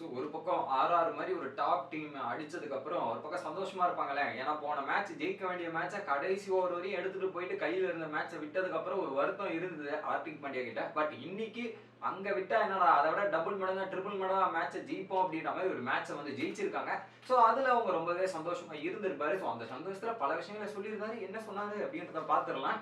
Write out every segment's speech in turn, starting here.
So ஒரு பக்கம் RR மாதிரி ஒரு டாப் டீம் அடிச்சதுக்கு அப்புறம் ஒரு பக்கம் சந்தோஷமா இருப்பாங்களே. ஏன்னா போன மேட்ச் ஜெயிக்க வேண்டிய மேட்சை கடைசி ஓவர் வரையும் எடுத்துட்டு போயிட்டு கையில இருந்த மேட்சை விட்டதுக்கு அப்புறம் ஒரு வருத்தம் இருந்தது ஹார்திக் பாண்டியா கிட்ட. பட் இன்னைக்கு அங்க விட்டா என்னடா அதை விட டபுள் மடங்கா ட்ரிபிள் மடங்கா மேட்சை ஜெயிப்போம் அப்படின்ற மாதிரி ஒரு மேட்சை வந்து ஜெயிச்சிருக்காங்க. ஸோ அதுல அவங்க ரொம்பவே சந்தோஷமா இருந்திருப்பாரு. ஸோ அந்த சந்தோஷத்துல பல விஷயங்களை சொல்லியிருந்தாரு. என்ன சொன்னாரு அப்படின்றத பாத்துரலாம்.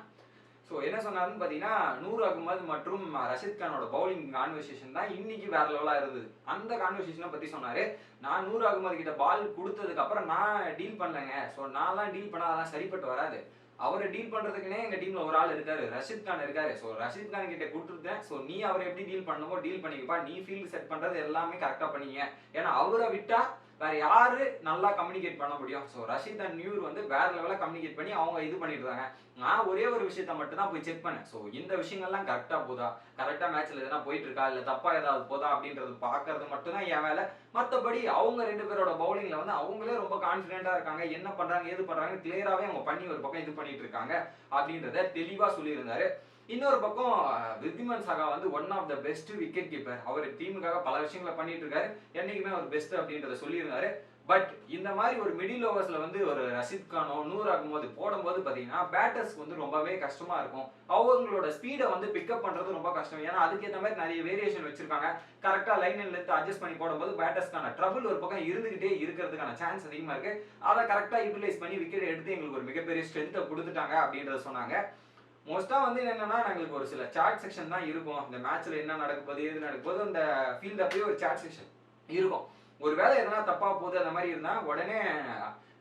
ஸோ என்ன சொன்னாருன்னு பார்த்தீங்கன்னா, நூர் அகமது மற்றும் ரஷித் கானோட பவுலிங் கான்வர்சேஷன் தான் இன்னைக்கு வேற லெவலாக இருந்தது. அந்த கான்வர்சேஷனை பற்றி சொன்னார். நான் நூர் அகமது கிட்ட பால் கொடுத்ததுக்கு அப்புறம் நான் டீல் பண்ணலைங்க. ஸோ நான்லாம் டீல் பண்ணால் அதெல்லாம் சரிப்பட்டு வராது. அவரை டீல் பண்ணுறதுக்குனே எங்கள் டீமில் ஒரு ஆள் இருக்காரு, ரஷித் கான் இருக்காரு. ஸோ ரஷித் கான் கிட்ட கொடுத்துருந்தேன். ஸோ நீ அவரை எப்படி டீல் பண்ணணுமோ டீல் பண்ணிக்கப்பா. நீ ஃபீல்டு செட் பண்ணுறது எல்லாமே கரெக்டாக பண்ணீங்க. ஏன்னா அவரை விட்டா வேற யாரு நல்லா கம்யூனிகேட் பண்ண முடியும். ஸோ ரஷித் அண்ட் நியூர் வந்து வேற லெவலில் கம்யூனிகேட் பண்ணி அவங்க இது பண்ணிட்டு இருக்காங்க. நான் ஒரே ஒரு விஷயத்த மட்டும் தான் போய் செக் பண்ணேன். ஸோ இந்த விஷயங்கள்லாம் கரெக்டாக போதா, கரெக்டாக மேட்ச்ல எதனா போயிட்டு இருக்கா, இல்லை தப்பா ஏதாவது போதா அப்படின்றது பார்க்கறது மட்டும் தான் என் வேலை. மற்றபடி அவங்க ரெண்டு பேரோட பவுலிங்ல வந்து அவங்களே ரொம்ப கான்ஃபிடென்ட்டா இருக்காங்க. என்ன பண்றாங்க ஏது பண்றாங்க கிளியராகவே அவங்க பண்ணி ஒரு பக்கம் இது பண்ணிட்டு இருக்காங்க அப்படின்றத தெளிவாக சொல்லியிருந்தாரு. இன்னொரு பக்கம் விருத்திமன் சாகா வந்து one of the best wicket keeper. அவர் டீமுக்காக பல விஷயங்களை பண்ணிட்டு இருக்காரு. என்னைக்குமே அவர் பெஸ்ட் அப்படின்றத சொல்லியிருந்தாரு. பட் இந்த மாதிரி ஒரு மிடில் ஓவர்ஸ்ல வந்து ஒரு ரஷித் கானோ நூர் ஆகும்போது போடும்போது பாத்தீங்கன்னா பேட்டர்ஸ்க்கு வந்து ரொம்பவே கஷ்டமா இருக்கும். அவங்களோட ஸ்பீடை வந்து பிக்கப் பண்றது ரொம்ப கஷ்டம். ஏன்னா அதுக்கேற்ற மாதிரி நிறைய வேரியேஷன் வச்சிருக்காங்க. கரெக்டா லைன் அண்ட் லென்த் அட்ஜஸ்ட் பண்ணி போடும்போது பேட்டர்ஸ்க்கான ட்ரபிள் ஒரு பக்கம் இருந்துகிட்டே இருக்கிறதுக்கான சான்ஸ் அதிகமா இருக்கு. அதை கரெக்டா யூட்டிலைஸ் பண்ணி விக்கெட் எடுத்து எங்களுக்கு ஒரு மிகப்பெரிய ஸ்ட்ரென்த்தை கொடுத்துட்டாங்க அப்படின்றத சொன்னாங்க. மோஸ்டா வந்து என்னன்னா எங்களுக்கு ஒரு சில சாட் செக்ஷன் தான் இருக்கும். இந்த மேட்ச்ல என்ன நடக்க போகுது ஏது நடக்க போகுது அந்த ஃபீல்ட் அப்படியே ஒரு சாட் செக்ஷன் இருக்கும். ஒருவேளை எதனா தப்பா போகுது அந்த மாதிரி இருந்தா உடனே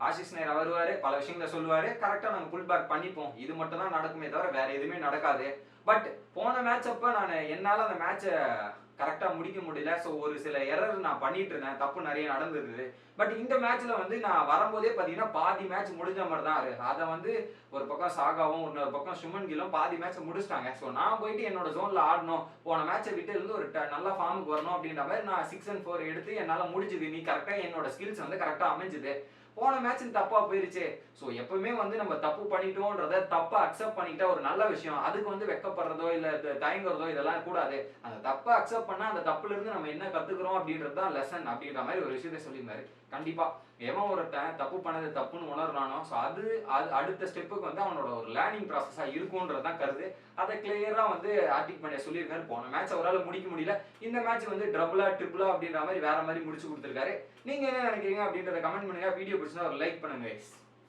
ஆஷிஷ் நேரா வருவாரு, பல விஷயங்களை சொல்லுவாரு. கரெக்டா நாங்க புல் பேக் பண்ணிப்போம். இது மட்டும் தான் நடக்குமே தவிர வேற எதுவுமே நடக்காது. பட் போன மேட்ச் அப்ப நான் என்னால அந்த மேட்சை கரெக்டா முடிக்க முடியல. ஸோ ஒரு சில எரர் நான் பண்ணிட்டு இருந்தேன். தப்பு நிறைய நடந்தது. பட் இந்த மேட்ச்ல வந்து நான் வரும்போதே பாத்தீங்கன்னா பாதி மேட்ச் முடிஞ்ச மாதிரி தான் இருக்கு. அதை வந்து ஒரு பக்கம் சாகாவும் இன்னொரு பக்கம் சுமன் கில்லும் பாதி மேட்ச் முடிச்சிட்டாங்க. ஸோ நான் போயிட்டு என்னோட ஜோன்ல ஆடணும், போன மேட்சை விட்டு இருந்து ஒரு நல்ல ஃபார்முக்கு வரணும் அப்படின்ற மாதிரி நான் 6 and 4 எடுத்து என்னால முடிஞ்சது. நீ கரெக்டா என்னோட ஸ்கில்ஸ் வந்து கரெக்டா அமைஞ்சுது. போன மேட்ச் தப்பா போயிருச்சு. ஸோ எப்பவுமே வந்து நம்ம தப்பு பண்ணிட்டோம்ன்றத தப்பா அக்செப்ட் பண்ணிக்கிட்டா ஒரு நல்ல விஷயம். அதுக்கு வந்து வெக்கப்படுறதோ இல்ல தயங்குறதோ இதெல்லாம் கூடாது. அந்த தப்பை அக்செப்ட் பண்ணா அந்த தப்புல இருந்து நம்ம என்ன கத்துக்கிறோம் அப்படின்றது தான் லெசன் அப்படின்ற மாதிரி ஒரு விஷயத்தை சொல்லியிருந்தாரு. கண்டிப்பா எவன் ஒருத்தன் தப்பு பண்ணது தப்புன்னு உணர்றானோ ஸோ அது அடுத்த ஸ்டெப்புக்கு வந்து அவனோட ஒரு லேர்னிங் ப்ராசஸா இருக்கும்ன்றதான் கருது. அதை கிளியரா வந்து ஹார்திக் பாண்டியா சொல்லியிருக்காரு. போன மேட்ச் அவரால் முடிக்க முடியல. இந்த மேட்ச் வந்து டபுளா ட்ரிபிளா அப்படின்ற மாதிரி வேற மாதிரி முடிச்சு கொடுத்துருக்காரு. நீங்க என்ன நினைக்கிறீங்க அப்படின்றத கமெண்ட் பண்ணுங்க. வீடியோ பிடிச்சா ஒரு லைக் பண்ணுங்க.